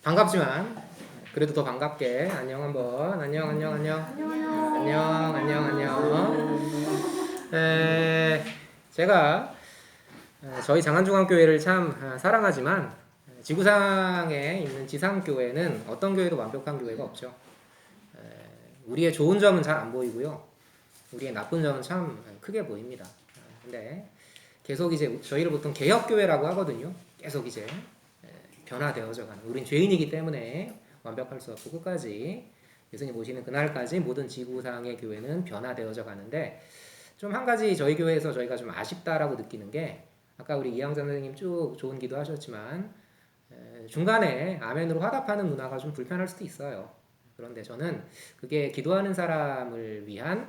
반갑지만 그래도 더 반갑게 안녕 한번. 안녕 안녕 안녕. 안녕 안녕 안녕. 제가 저희 장안중앙교회를 참 사랑하지만 지구상에 있는 지상교회는 어떤 교회도 완벽한 교회가 없죠. 우리의 좋은 점은 잘 안 보이고요. 우리의 나쁜 점은 참 크게 보입니다. 근데 계속 이제 저희를 보통 개혁교회라고 하거든요. 계속 이제 변화되어져 가는. 우린 죄인이기 때문에 완벽할 수 없고 끝까지 예수님 오시는 그날까지 모든 지구상의 교회는 변화되어져 가는데, 좀 한 가지 저희 교회에서 저희가 좀 아쉽다라고 느끼는 게, 아까 우리 이양자 선생님 쭉 좋은 기도 하셨지만 중간에 아멘으로 화답하는 문화가 좀 불편할 수도 있어요. 그런데 저는 그게 기도하는 사람을 위한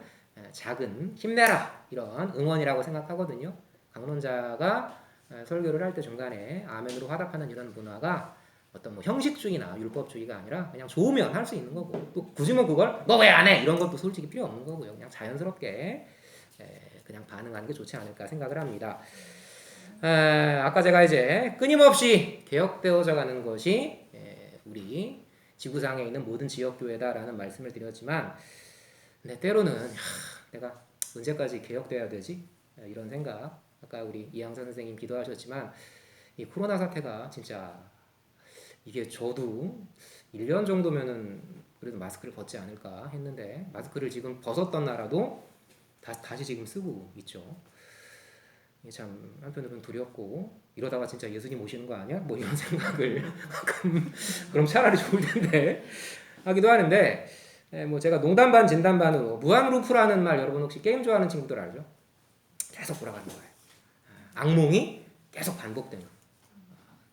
작은 힘내라 이런 응원이라고 생각하거든요. 강론자가 설교를 할 때 중간에 아멘으로 화답하는 이런 문화가 어떤 뭐 형식주의나 율법주의가 아니라 그냥 좋으면 할 수 있는 거고, 또 굳이 뭐 그걸 너 왜 안 해? 이런 것도 솔직히 필요 없는 거고요. 그냥 자연스럽게 그냥 반응하는 게 좋지 않을까 생각을 합니다. 아까 제가 이제 끊임없이 개혁되어져 가는 것이 우리 지구상에 있는 모든 지역교회다라는 말씀을 드렸지만, 근데 때로는 내가 언제까지 개혁돼야 되지? 이런 생각. 아까 우리 이양선 선생님 기도하셨지만 이 코로나 사태가 진짜, 이게 저도 1년 정도면은 그래도 마스크를 벗지 않을까 했는데, 마스크를 지금 벗었던 나라도 다시 지금 쓰고 있죠. 이게 참 한편으로는 두렵고, 이러다가 진짜 예수님 오시는 거 아니야? 뭐 이런 생각을 그럼 차라리 좋을 텐데 하기도 하는데, 뭐 제가 농담 반 진담 반으로 무한 루프라는 말, 여러분 혹시 게임 좋아하는 친구들 알죠? 계속 돌아가는 거예요. 악몽이 계속 반복되는.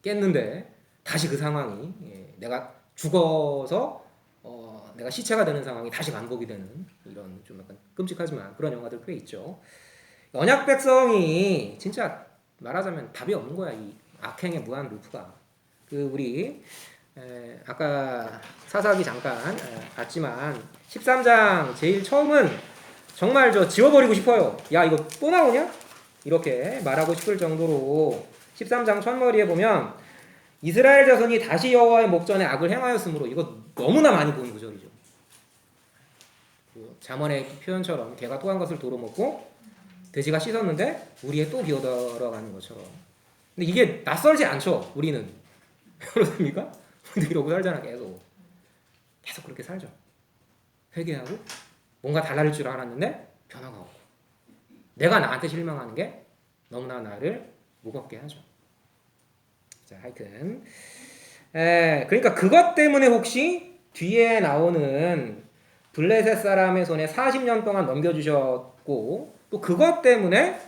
깼는데 다시 그 상황이, 내가 죽어서 내가 시체가 되는 상황이 다시 반복이 되는, 이런 좀 약간 끔찍하지만 그런 영화들 꽤 있죠. 언약 백성이 진짜 말하자면 답이 없는 거야, 이 악행의 무한 루프가. 그 우리 아까 사사기 잠깐 봤지만 13장 제일 처음은 정말 저 지워버리고 싶어요. 야 이거 또 나오냐? 이렇게 말하고 싶을 정도로 13장 첫머리에 보면 이스라엘 자손이 다시 여호와의 목전에 악을 행하였으므로, 이거 너무나 많이 보는 구절이죠. 그 잠언의 표현처럼 개가 또 한 것을 도로 먹고 돼지가 씻었는데 우리에 또 기어들어가는 것처럼. 근데 이게 낯설지 않죠, 우리는. 그렇습니까? 우리도 이러고 살잖아. 계속 그렇게 살죠. 회개하고 뭔가 달라질 줄 알았는데 변화가 없고, 내가 나한테 실망하는 게 너무나 나를 무겁게 하죠. 자, 하여튼 그러니까 그것 때문에 혹시 뒤에 나오는 블레셋 사람의 손에 40년 동안 넘겨주셨고, 또 그것 때문에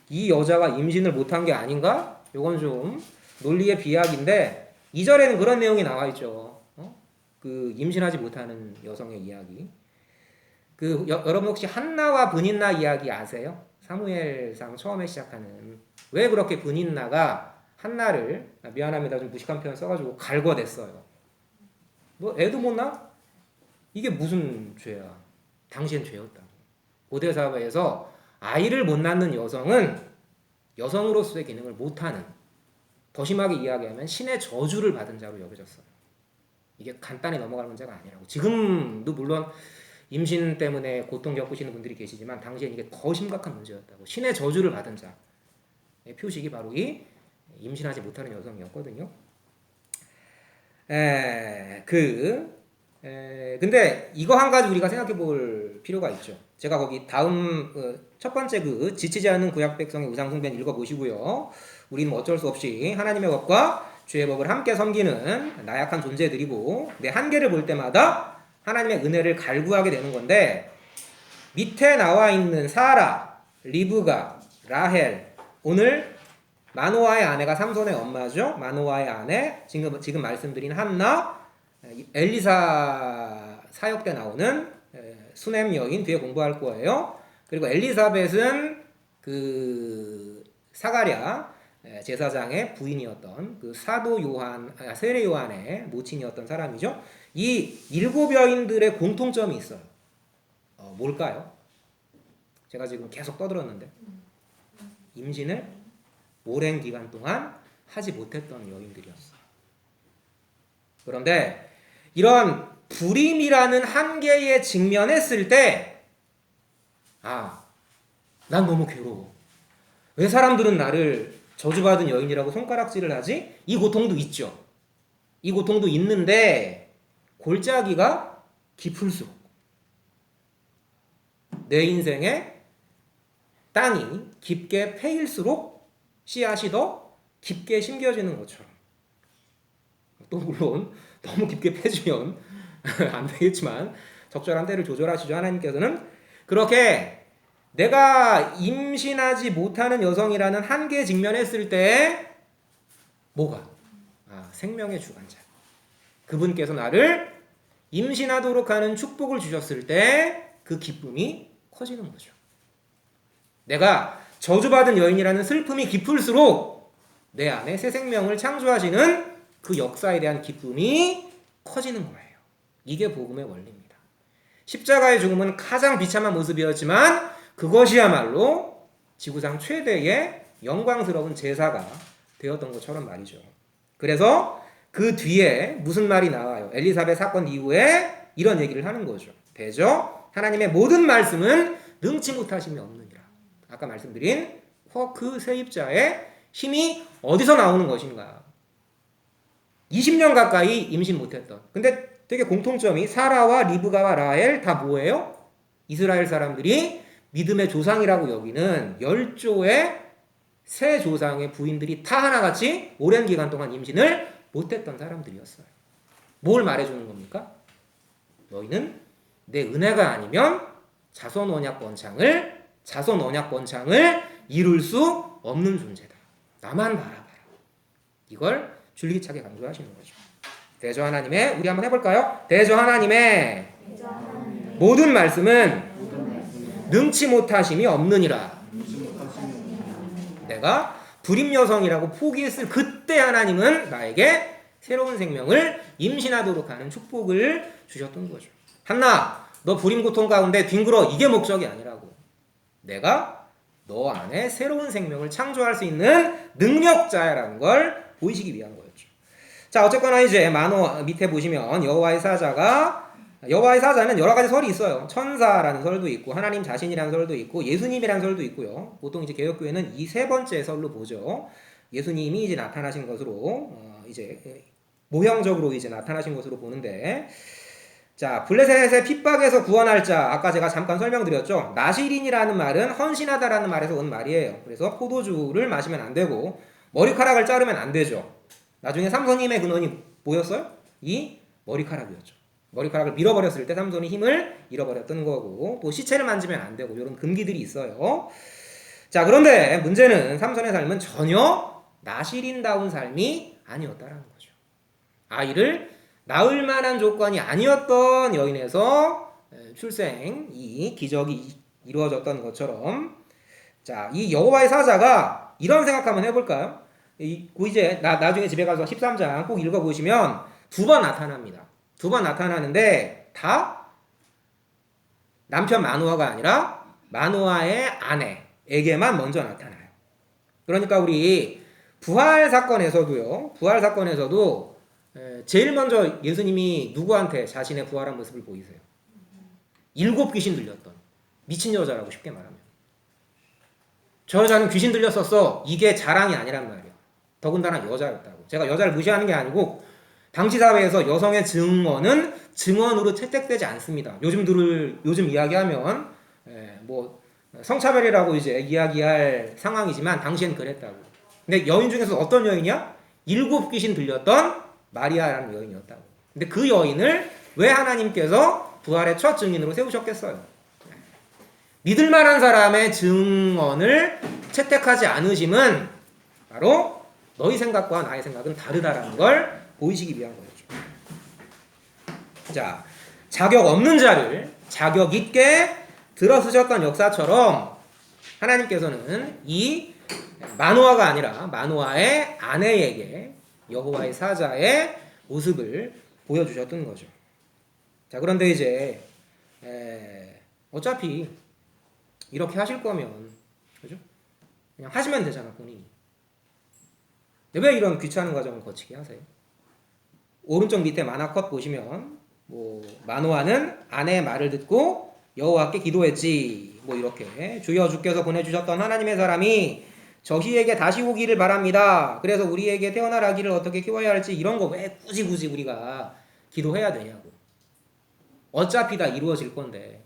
이 여자가 임신을 못한 게 아닌가? 이건 좀 논리의 비약인데, 2절에는 그런 내용이 나와 있죠. 그 임신하지 못하는 여성의 이야기. 여러분 혹시 한나와 브닌나 이야기 아세요? 사무엘상 처음에 시작하는. 왜 그렇게 브닌나가 한나를, 미안합니다 좀 무식한 표현 써가지고 갈궈냈어요. 너 애도 못 낳아? 이게 무슨 죄야? 당시엔 죄였다고. 고대 사회에서 아이를 못 낳는 여성은 여성으로서의 기능을 못하는, 더 심하게 이야기하면 신의 저주를 받은 자로 여겨졌어요. 이게 간단히 넘어갈 문제가 아니라고. 지금도 물론 임신 때문에 고통 겪으시는 분들이 계시지만 당시엔 이게 더 심각한 문제였다고. 신의 저주를 받은 자의 표식이 바로 이 임신하지 못하는 여성이었거든요. 근데 이거 한 가지 우리가 생각해 볼 필요가 있죠. 제가 거기 다음 첫 번째 그 지치지 않는 구약 백성의 우상 숭배는 읽어보시고요. 우리는 어쩔 수 없이 하나님의 법과 죄의 법을 함께 섬기는 나약한 존재들이고, 내 한계를 볼 때마다 하나님의 은혜를 갈구하게 되는 건데, 밑에 나와 있는 사라, 리브가, 라헬, 오늘 마노아의 아내가 삼손의 엄마죠. 마노아의 아내, 지금 말씀드린 한나, 엘리사 사역 때 나오는 수넴 여인, 뒤에 공부할 거예요. 그리고 엘리사벳은 그 사가랴 제사장의 부인이었던 그 사도 요한, 세례 요한의 모친이었던 사람이죠. 이 7 여인들의 공통점이 있어요. 뭘까요? 제가 지금 계속 떠들었는데, 임신을 오랜 기간 동안 하지 못했던 여인들이었어요. 그런데 이런 불임이라는 한계에 직면했을 때, 난 너무 괴로워. 왜 사람들은 나를 저주받은 여인이라고 손가락질을 하지? 이 고통도 있죠. 이 고통도 있는데 골짜기가 깊을수록 내 인생의 땅이 깊게 패일수록 씨앗이 더 깊게 심겨지는 것처럼, 또 물론 너무 깊게 패주면 안 되겠지만 적절한 때를 조절하시죠. 하나님께서는 그렇게 내가 임신하지 못하는 여성이라는 한계에 직면했을 때 뭐가? 생명의 주관자. 그분께서 나를 임신하도록 하는 축복을 주셨을 때 그 기쁨이 커지는 거죠. 내가 저주받은 여인이라는 슬픔이 깊을수록 내 안에 새 생명을 창조하시는 그 역사에 대한 기쁨이 커지는 거예요. 이게 복음의 원리입니다. 십자가의 죽음은 가장 비참한 모습이었지만 그것이야말로 지구상 최대의 영광스러운 제사가 되었던 것처럼 말이죠. 그래서 그 뒤에 무슨 말이 나와요? 엘리사벳 사건 이후에 이런 얘기를 하는 거죠. 되죠? 하나님의 모든 말씀은 능치 못하심이 없느니라. 아까 말씀드린 그 세입자의 힘이 어디서 나오는 것인가? 20년 가까이 임신 못했던. 근데 되게 공통점이 사라와 리브가와 라헬 다 뭐예요? 이스라엘 사람들이 믿음의 조상이라고 여기는 10조의 새 조상의 부인들이 다 하나같이 오랜 기간 동안 임신을 못했던 사람들이었어요. 뭘 말해주는 겁니까? 너희는 내 은혜가 아니면 자손 언약 번창을 이룰 수 없는 존재다. 나만 바라봐라. 이걸 줄기차게 강조하시는 거죠. 대저 하나님의, 우리 한번 해볼까요? 대저 하나님의 모든 말씀은 능치 못하심이 없느니라. 내가 불임 여성이라고 포기했을 그때 하나님은 나에게 새로운 생명을 임신하도록 하는 축복을 주셨던 거죠. 한나, 너 불임 고통 가운데 뒹굴어. 이게 목적이 아니라고. 내가 너 안에 새로운 생명을 창조할 수 있는 능력자라는 걸 보이시기 위한 거였죠. 자, 어쨌거나 이제 만호 밑에 보시면 여호와의 사자는 여러 가지 설이 있어요. 천사라는 설도 있고 하나님 자신이라는 설도 있고 예수님이라는 설도 있고요. 보통 이제 개혁교회는 이 세 번째 설로 보죠. 예수님이 이제 나타나신 것으로 이제 모형적으로 이제 나타나신 것으로 보는데, 자, 블레셋의 핍박에서 구원할 자, 아까 제가 잠깐 설명드렸죠. 나시린이라는 말은 헌신하다라는 말에서 온 말이에요. 그래서 포도주를 마시면 안 되고 머리카락을 자르면 안 되죠. 나중에 삼손님의 근원이 뭐였어요? 이 머리카락이었죠. 머리카락을 밀어버렸을 때 삼손이 힘을 잃어버렸던 거고, 또 시체를 만지면 안 되고, 이런 금기들이 있어요. 자, 그런데 문제는 삼손의 삶은 전혀 나시린다운 삶이 아니었다라는 거죠. 아이를 낳을 만한 조건이 아니었던 여인에서 출생, 이 기적이 이루어졌던 것처럼, 자, 이 여호와의 사자가 이런 생각 한번 해볼까요? 이제 나중에 집에 가서 13장 꼭 읽어보시면 두 번 나타납니다. 두 번 나타나는데 다 남편 마누아가 아니라 마누아의 아내에게만 먼저 나타나요. 그러니까 우리 부활 사건에서도 제일 먼저 예수님이 누구한테 자신의 부활한 모습을 보이세요? 7 귀신 들렸던 미친 여자라고 쉽게 말하면. 저 여자는 귀신 들렸었어. 이게 자랑이 아니란 말이에요. 더군다나 여자였다고. 제가 여자를 무시하는 게 아니고 당시 사회에서 여성의 증언은 증언으로 채택되지 않습니다. 요즘 이야기하면 뭐 성차별이라고 이제 이야기할 상황이지만 당시엔 그랬다고. 근데 여인 중에서 어떤 여인이야? 7 귀신 들렸던 마리아라는 여인이었다고. 근데 그 여인을 왜 하나님께서 부활의 첫 증인으로 세우셨겠어요? 믿을 만한 사람의 증언을 채택하지 않으심은 바로 너희 생각과 나의 생각은 다르다라는 걸 보이시기 위한 거였죠. 자, 자격 없는 자를 자격 있게 들어쓰셨던 역사처럼 하나님께서는 이 마노아가 아니라 마노아의 아내에게 여호와의 사자의 모습을 보여주셨던 거죠. 자, 그런데 이제 어차피 이렇게 하실 거면, 그죠? 그냥 하시면 되잖아, 본인이. 왜 이런 귀찮은 과정을 거치게 하세요? 오른쪽 밑에 만화 컷 보시면 뭐 마노아는 아내의 말을 듣고 여호와께 기도했지. 뭐 이렇게 주여 주께서 보내주셨던 하나님의 사람이 저희에게 다시 오기를 바랍니다. 그래서 우리에게 태어날 아기를 어떻게 키워야 할지 이런 거 왜 굳이 우리가 기도해야 되냐고. 어차피 다 이루어질 건데.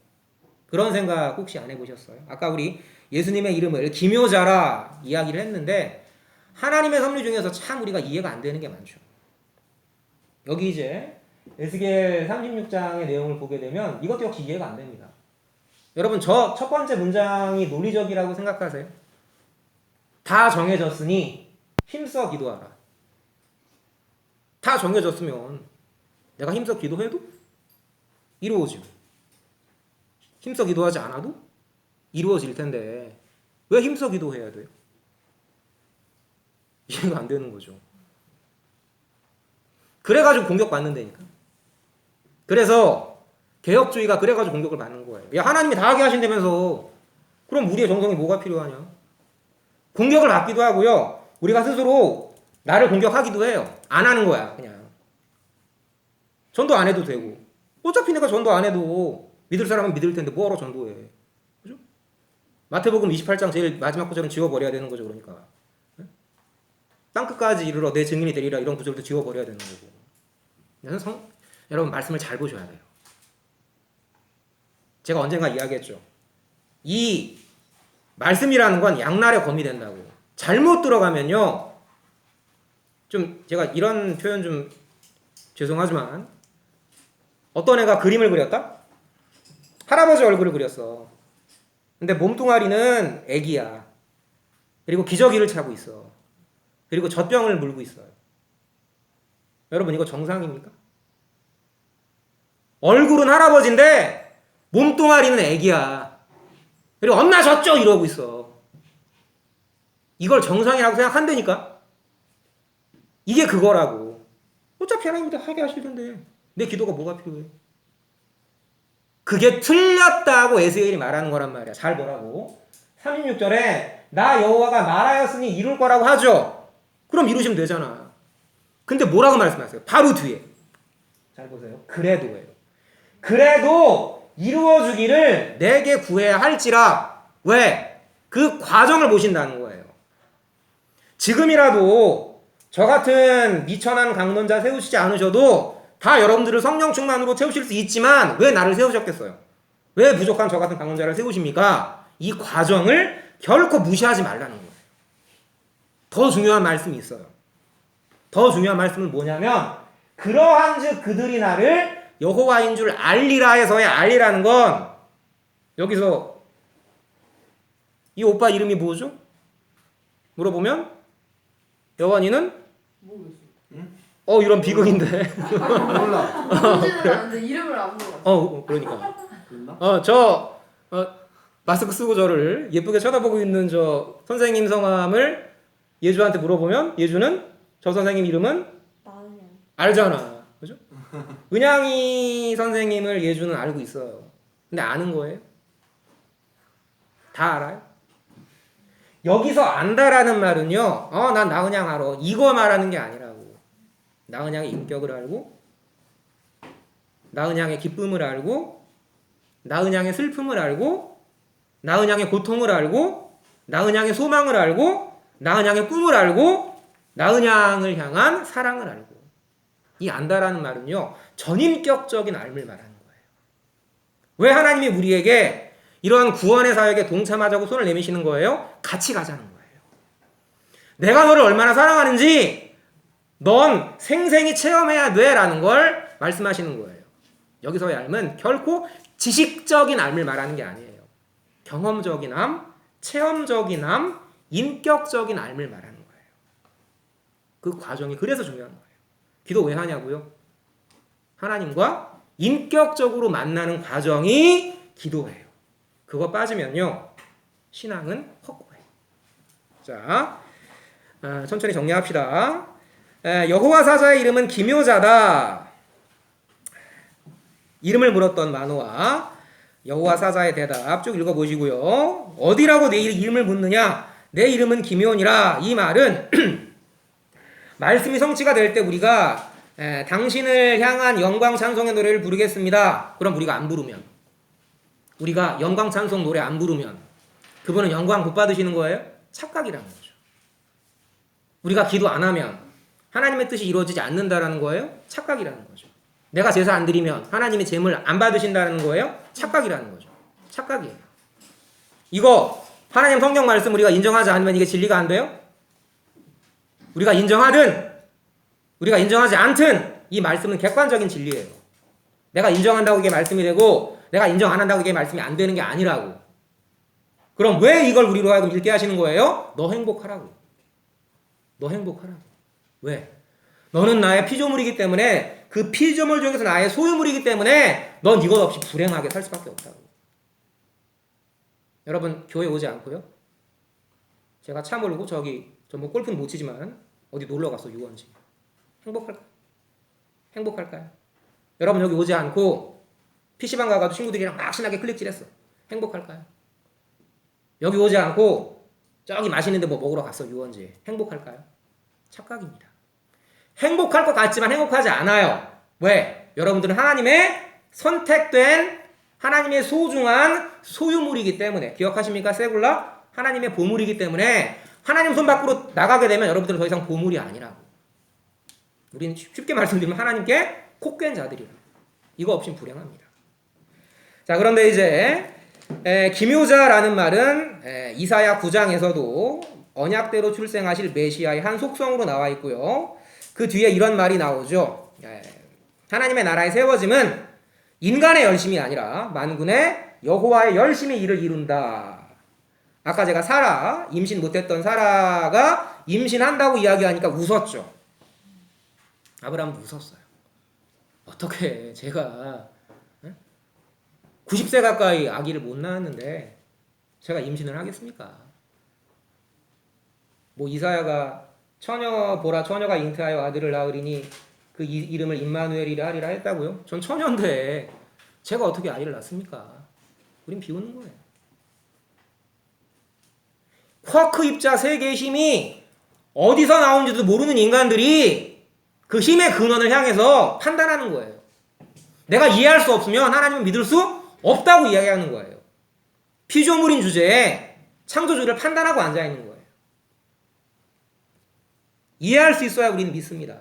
그런 생각 혹시 안 해보셨어요? 아까 우리 예수님의 이름을 기묘자라 이야기를 했는데 하나님의 섭리 중에서 참 우리가 이해가 안 되는 게 많죠. 여기 이제 에스겔 36장의 내용을 보게 되면 이것도 역시 이해가 안 됩니다. 여러분 저 첫 번째 문장이 논리적이라고 생각하세요? 다 정해졌으니 힘써 기도하라. 다 정해졌으면 내가 힘써 기도해도 이루어지고 힘써 기도하지 않아도 이루어질 텐데 왜 힘써 기도해야 돼요? 이해가 안 되는 거죠. 그래가지고 공격받는다니까. 그래서 개혁주의가 그래가지고 공격을 받는 거예요. 야 하나님이 다 하게 하신다면서 그럼 우리의 정성이 뭐가 필요하냐? 공격을 받기도 하고요. 우리가 스스로 나를 공격하기도 해요. 안 하는 거야 그냥. 전도 안 해도 되고 어차피 내가 전도 안 해도 믿을 사람은 믿을 텐데 뭐하러 전도해. 그죠? 마태복음 28장 제일 마지막 구절은 지워버려야 되는 거죠. 그러니까 땅끝까지 이르러 내 증인이 되리라 이런 구절도 지워버려야 되는 거고. 여러분 말씀을 잘 보셔야 돼요. 제가 언젠가 이야기했죠. 이 말씀이라는 건 양날의 검이 된다고. 잘못 들어가면요. 좀 제가 이런 표현 좀 죄송하지만 어떤 애가 그림을 그렸다? 할아버지 얼굴을 그렸어. 근데 몸뚱아리는 애기야. 그리고 기저귀를 차고 있어. 그리고 젖병을 물고 있어요. 여러분 이거 정상입니까? 얼굴은 할아버지인데 몸뚱아리는 애기야. 그리고 엄마 젖죠 이러고 있어. 이걸 정상이라고 생각한다니까? 이게 그거라고. 어차피 하나님이 다 하게 하실 텐데 내 기도가 뭐가 필요해? 그게 틀렸다고 에스겔이 말하는 거란 말이야. 잘 보라고. 36절에 나 여호와가 말하였으니 이룰 거라고 하죠. 그럼 이루시면 되잖아. 근데 뭐라고 말씀하세요? 바로 뒤에. 잘 보세요. 그래도예요. 그래도 이루어주기를 내게 구해야 할지라. 왜? 그 과정을 보신다는 거예요. 지금이라도 저 같은 미천한 강론자 세우시지 않으셔도 다 여러분들을 성령 충만으로 채우실 수 있지만 왜 나를 세우셨겠어요? 왜 부족한 저 같은 강론자를 세우십니까? 이 과정을 결코 무시하지 말라는 거예요. 더 중요한 말씀이 있어요. 더 중요한 말씀은 뭐냐면 그러한즉 그들이 나를 여호와인 줄 알리라 해서의 알리라는 건 여기서 이 오빠 이름이 뭐죠? 물어보면 여완이는 이런 비극인데. 몰라. 문제는 아는데 이름을 안 물어. 그러니까. 저 마스크 쓰고 저를 예쁘게 쳐다보고 있는 저 선생님 성함을 예주한테 물어보면 예주는 저 선생님 이름은 나은양. 알잖아. 그죠? 은양이 선생님을 예주는 알고 있어요. 근데 아는 거예요? 다 알아요? 여기서 안다라는 말은요. 난 나은양 알아. 이거 말하는 게 아니라고. 나은양의 인격을 알고 나은양의 기쁨을 알고 나은양의 슬픔을 알고 나은양의 고통을 알고 나은양의 소망을 알고 나은양의 꿈을 알고 나은양을 향한 사랑을 알고. 이 안다라는 말은요. 전인격적인 알을 말하는 거예요. 왜 하나님이 우리에게 이러한 구원의 사역에 동참하자고 손을 내미시는 거예요? 같이 가자는 거예요. 내가 너를 얼마나 사랑하는지 넌 생생히 체험해야 돼 라는 걸 말씀하시는 거예요. 여기서의 알은 결코 지식적인 알을 말하는 게 아니에요. 경험적인 암, 체험적인 암, 인격적인 알을 말하는 거예요. 그 과정이 그래서 중요한 거예요. 기도 왜 하냐고요? 하나님과 인격적으로 만나는 과정이 기도예요. 그거 빠지면요. 신앙은 헛고예요. 자, 천천히 정리합시다. 여호와 사자의 이름은 기묘자다. 이름을 물었던 마노아. 여호와 사자의 대답 쭉 읽어보시고요. 어디라고 내 이름을 묻느냐? 내 이름은 기묘니라. 이 말은 말씀이 성취가 될 때 우리가 당신을 향한 영광 찬송의 노래를 부르겠습니다. 그럼 우리가 안 부르면, 우리가 영광 찬송 노래 안 부르면 그분은 영광 못 받으시는 거예요? 착각이라는 거죠. 우리가 기도 안 하면 하나님의 뜻이 이루어지지 않는다라는 거예요? 착각이라는 거죠. 내가 제사 안 드리면 하나님이 제물 안 받으신다는 거예요? 착각이라는 거죠. 착각이에요. 이거 하나님 성경 말씀 우리가 인정하지 않으면 이게 진리가 안 돼요? 우리가 인정하든 우리가 인정하지 않든 이 말씀은 객관적인 진리예요. 내가 인정한다고 이게 말씀이 되고 내가 인정 안 한다고 이게 말씀이 안 되는 게 아니라고. 그럼 왜 이걸 우리로 하여금 읽게 하시는 거예요? 너 행복하라고. 너 행복하라고. 왜? 너는 나의 피조물이기 때문에 그 피조물 중에서 나의 소유물이기 때문에 넌 이것 없이 불행하게 살 수밖에 없다고. 여러분 교회 오지 않고요? 제가 차 몰고 저 뭐 골프는 못 치지만 어디 놀러 갔어 유원지. 행복할까요? 행복할까요? 여러분 여기 오지 않고 PC방 가가지고 친구들이랑 막 신나게 클릭질했어. 행복할까요? 여기 오지 않고 저기 맛있는데 뭐 먹으러 갔어 유원지에. 행복할까요? 착각입니다. 행복할 것 같지만 행복하지 않아요. 왜? 여러분들은 하나님의 선택된 하나님의 소중한 소유물이기 때문에. 기억하십니까? 세굴라? 하나님의 보물이기 때문에 하나님 손 밖으로 나가게 되면 여러분들은 더 이상 보물이 아니라고. 우리는 쉽게 말씀드리면 하나님께 콕괭 자들이라. 이거 없인 불행합니다. 자, 그런데 이제 기묘자라는 말은 이사야 9장에서도 언약대로 출생하실 메시아의 한 속성으로 나와 있고요. 그 뒤에 이런 말이 나오죠. 하나님의 나라의 세워짐은 인간의 열심이 아니라 만군의 여호와의 열심히 이를 이룬다. 아까 제가 사라, 임신 못했던 사라가 임신한다고 이야기하니까 웃었죠. 아브라함도 웃었어요. 어떻게 제가 90세 가까이 아기를 못 낳았는데 제가 임신을 하겠습니까? 뭐 이사야가 처녀가 잉태하여 아들을 낳으리니 그 이름을 임마누엘이라 하리라 했다고요? 전 처녀인데 제가 어떻게 아이를 낳습니까? 우린 비웃는 거예요. 쿼크 입자 세계의 힘이 어디서 나온지도 모르는 인간들이 그 힘의 근원을 향해서 판단하는 거예요. 내가 이해할 수 없으면 하나님을 믿을 수 없다고 이야기하는 거예요. 피조물인 주제에 창조주를 판단하고 앉아있는 거예요. 이해할 수 있어야 우리는 믿습니다.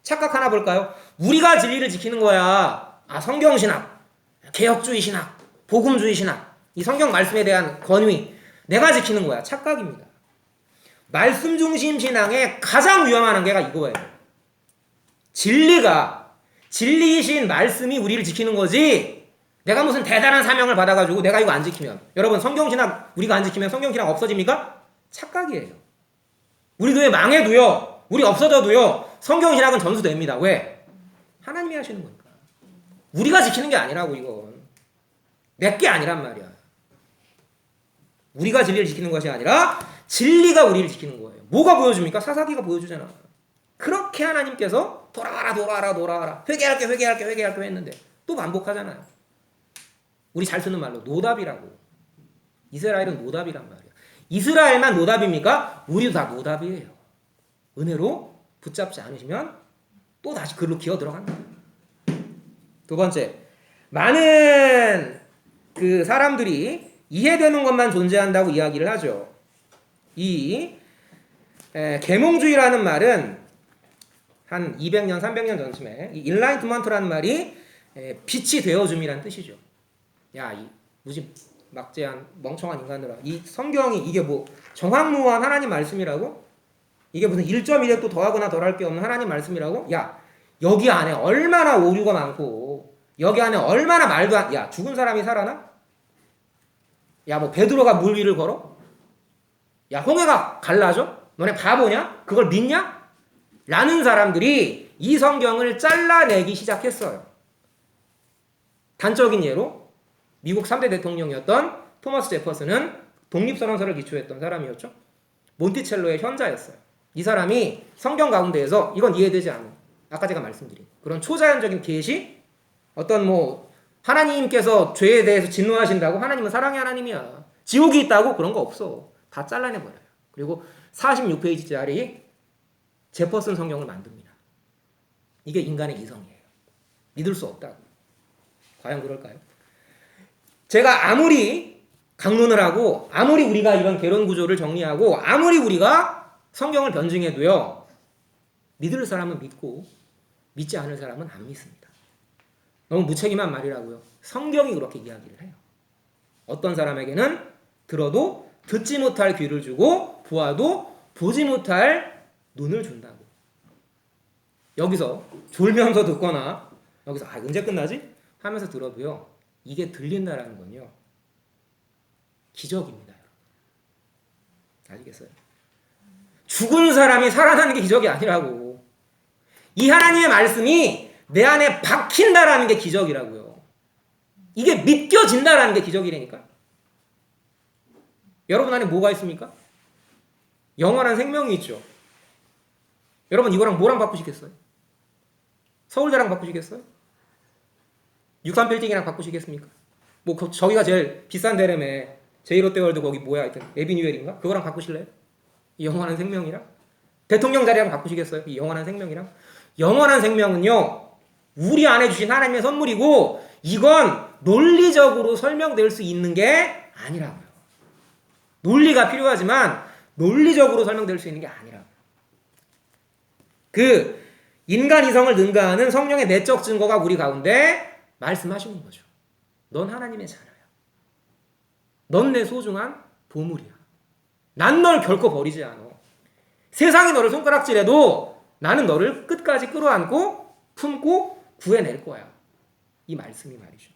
착각 하나 볼까요? 우리가 진리를 지키는 거야. 성경신학, 개혁주의 신학, 복음주의 신학, 이 성경 말씀에 대한 권위 내가 지키는 거야. 착각입니다. 말씀 중심 신앙의 가장 위험한 한계가 이거예요. 진리이신 말씀이 우리를 지키는 거지 내가 무슨 대단한 사명을 받아가지고 내가 이거 안 지키면, 여러분 성경신학 우리가 안 지키면 성경신학 없어집니까? 착각이에요. 우리 교회 망해도요, 우리 없어져도요, 성경신학은 전수됩니다. 왜? 하나님이 하시는 거니까. 우리가 지키는 게 아니라고. 이건 내게 아니란 말이야. 우리가 진리를 지키는 것이 아니라 진리가 우리를 지키는 거예요. 뭐가 보여줍니까? 사사기가 보여주잖아. 그렇게 하나님께서 돌아와라 회개할게 했는데 또 반복하잖아요. 우리 잘 쓰는 말로 노답이라고. 이스라엘은 노답이란 말이야. 이스라엘만 노답입니까? 우리도 다 노답이에요. 은혜로 붙잡지 않으시면 또 다시 글로 기어 들어간다. 두 번째, 많은 그 사람들이 이해되는 것만 존재한다고 이야기를 하죠. 이 계몽주의라는 말은 한 200년, 300년 전쯤에 이 인라이트먼트라는 말이 빛이 되어줌이라는 뜻이죠. 야, 이 무지 막대한 멍청한 인간들아, 이 성경이 이게 뭐 정확무한 하나님 말씀이라고? 이게 무슨 1.1획도 더하거나 덜할 게 없는 하나님 말씀이라고? 야, 여기 안에 얼마나 오류가 많고 여기 안에 얼마나 말도 안... 야, 죽은 사람이 살아나? 야, 뭐 베드로가 물 위를 걸어? 야, 홍해가 갈라져? 너네 바보냐? 그걸 믿냐? 라는 사람들이 이 성경을 잘라내기 시작했어요. 단적인 예로 미국 3대 대통령이었던 토머스 제퍼슨은 독립선언서를 기초했던 사람이었죠. 몬티첼로의 현자였어요. 이 사람이 성경 가운데에서 이건 이해되지 않는, 아까 제가 말씀드린 그런 초자연적인 계시, 어떤 뭐 하나님께서 죄에 대해서 진노하신다고, 하나님은 사랑의 하나님이야, 지옥이 있다고, 그런 거 없어. 다 잘라내버려요. 그리고 46페이지짜리 제퍼슨 성경을 만듭니다. 이게 인간의 이성이에요. 믿을 수 없다고. 과연 그럴까요? 제가 아무리 강론을 하고 아무리 우리가 이런 개론 구조를 정리하고 아무리 우리가 성경을 변증해도요. 믿을 사람은 믿고 믿지 않을 사람은 안 믿습니다. 너무 무책임한 말이라고요. 성경이 그렇게 이야기를 해요. 어떤 사람에게는 들어도 듣지 못할 귀를 주고 보아도 보지 못할 눈을 준다고. 여기서 졸면서 듣거나 여기서 언제 끝나지? 하면서 들어도요. 이게 들린다라는 건요. 기적입니다. 알겠어요? 죽은 사람이 살아나는 게 기적이 아니라고. 이 하나님의 말씀이 내 안에 박힌다라는 게 기적이라고요. 이게 믿겨진다라는 게 기적이라니까. 여러분 안에 뭐가 있습니까? 영원한 생명이 있죠. 여러분 이거랑 뭐랑 바꾸시겠어요? 서울대랑 바꾸시겠어요? 63빌딩이랑 바꾸시겠습니까? 뭐 저기가 제일 비싼 데라며 제1롯데월드 거기 뭐야 하여튼 에비뉴엘인가? 그거랑 바꾸실래요? 이 영원한 생명이랑? 대통령 자리랑 바꾸시겠어요? 이 영원한 생명이랑? 영원한 생명은요 우리 안에 주신 하나님의 선물이고 이건 논리적으로 설명될 수 있는 게 아니라고요. 논리가 필요하지만 논리적으로 설명될 수 있는 게 아니라고요. 그 인간 이성을 능가하는 성령의 내적 증거가 우리 가운데 말씀하시는 거죠. 넌 하나님의 자녀야. 넌 내 소중한 보물이야. 난 널 결코 버리지 않아. 세상이 너를 손가락질해도 나는 너를 끝까지 끌어안고 품고 구해낼 거야. 이 말씀이 말이죠.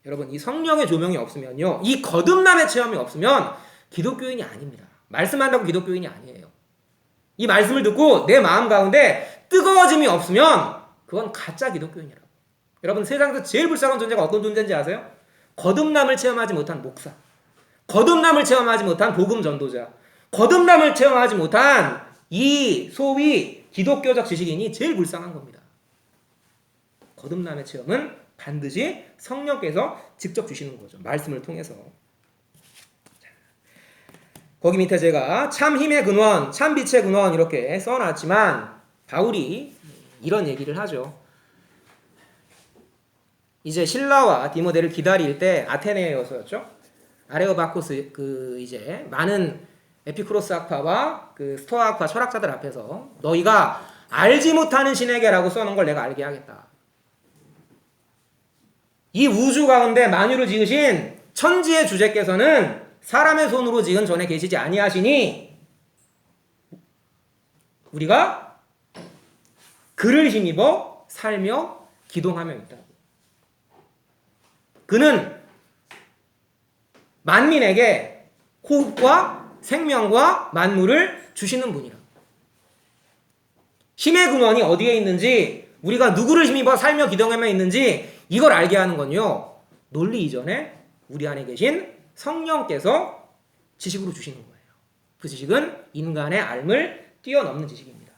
여러분 이 성령의 조명이 없으면요. 이 거듭남의 체험이 없으면 기독교인이 아닙니다. 말씀한다고 기독교인이 아니에요. 이 말씀을 듣고 내 마음 가운데 뜨거워짐이 없으면 그건 가짜 기독교인이라고. 여러분 세상에서 제일 불쌍한 존재가 어떤 존재인지 아세요? 거듭남을 체험하지 못한 목사, 거듭남을 체험하지 못한 복음 전도자, 거듭남을 체험하지 못한 이 소위 기독교적 지식인이 제일 불쌍한 겁니다. 거듭남의 체험은 반드시 성령께서 직접 주시는 거죠. 말씀을 통해서. 거기 밑에 제가 참 힘의 근원, 참 빛의 근원 이렇게 써놨지만 바울이 이런 얘기를 하죠. 이제 신라와 디모데를 기다릴 때 아테네에서였죠. 아레오바코스 이제 많은 에피쿠로스 학파와 그 스토아 학파 철학자들 앞에서 너희가 알지 못하는 신에게라고 써놓은 걸 내가 알게 하겠다. 이 우주 가운데 만유를 지으신 천지의 주제께서는 사람의 손으로 지은 전에 계시지 아니하시니 우리가 그를 힘입어 살며 기동하며 있다. 그는 만민에게 호흡과 생명과 만물을 주시는 분이라. 힘의 근원이 어디에 있는지 우리가 누구를 힘입어 살며 기동하며 있는지 이걸 알게 하는 건요. 논리 이전에 우리 안에 계신 성령께서 지식으로 주시는 거예요. 그 지식은 인간의 앓을 뛰어넘는 지식입니다.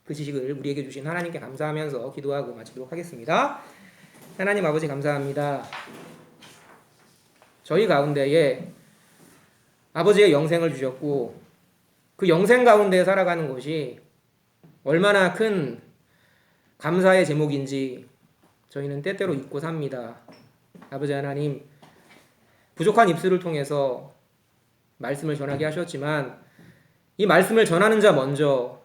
그 지식을 우리에게 주신 하나님께 감사하면서 기도하고 마치도록 하겠습니다. 하나님 아버지 감사합니다. 저희 가운데에 아버지의 영생을 주셨고 그 영생 가운데 살아가는 것이 얼마나 큰 감사의 제목인지 저희는 때때로 잊고 삽니다. 아버지 하나님 부족한 입술을 통해서 말씀을 전하게 하셨지만 이 말씀을 전하는 자 먼저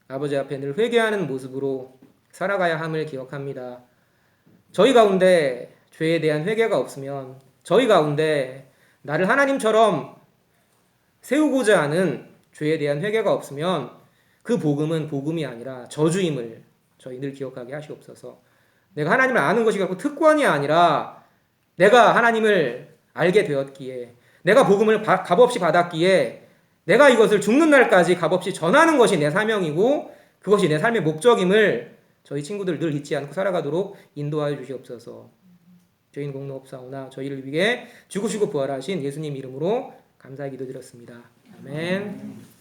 아버지 앞에 늘 회개하는 모습으로 살아가야 함을 기억합니다. 저희 가운데 죄에 대한 회개가 없으면 저희 가운데 나를 하나님처럼 세우고자 하는 죄에 대한 회개가 없으면 그 복음은 복음이 아니라 저주임을 저희 늘 기억하게 하시옵소서. 내가 하나님을 아는 것이 결코 특권이 아니라 내가 하나님을 알게 되었기에 내가 복음을 값없이 받았기에 내가 이것을 죽는 날까지 값없이 전하는 것이 내 사명이고 그것이 내 삶의 목적임을 저희 친구들 늘 잊지 않고 살아가도록 인도하여 주시옵소서. 저희는 공로없사오나 저희를 위해 죽으시고 부활하신 예수님 이름으로 감사의 기도드렸습니다. 아멘.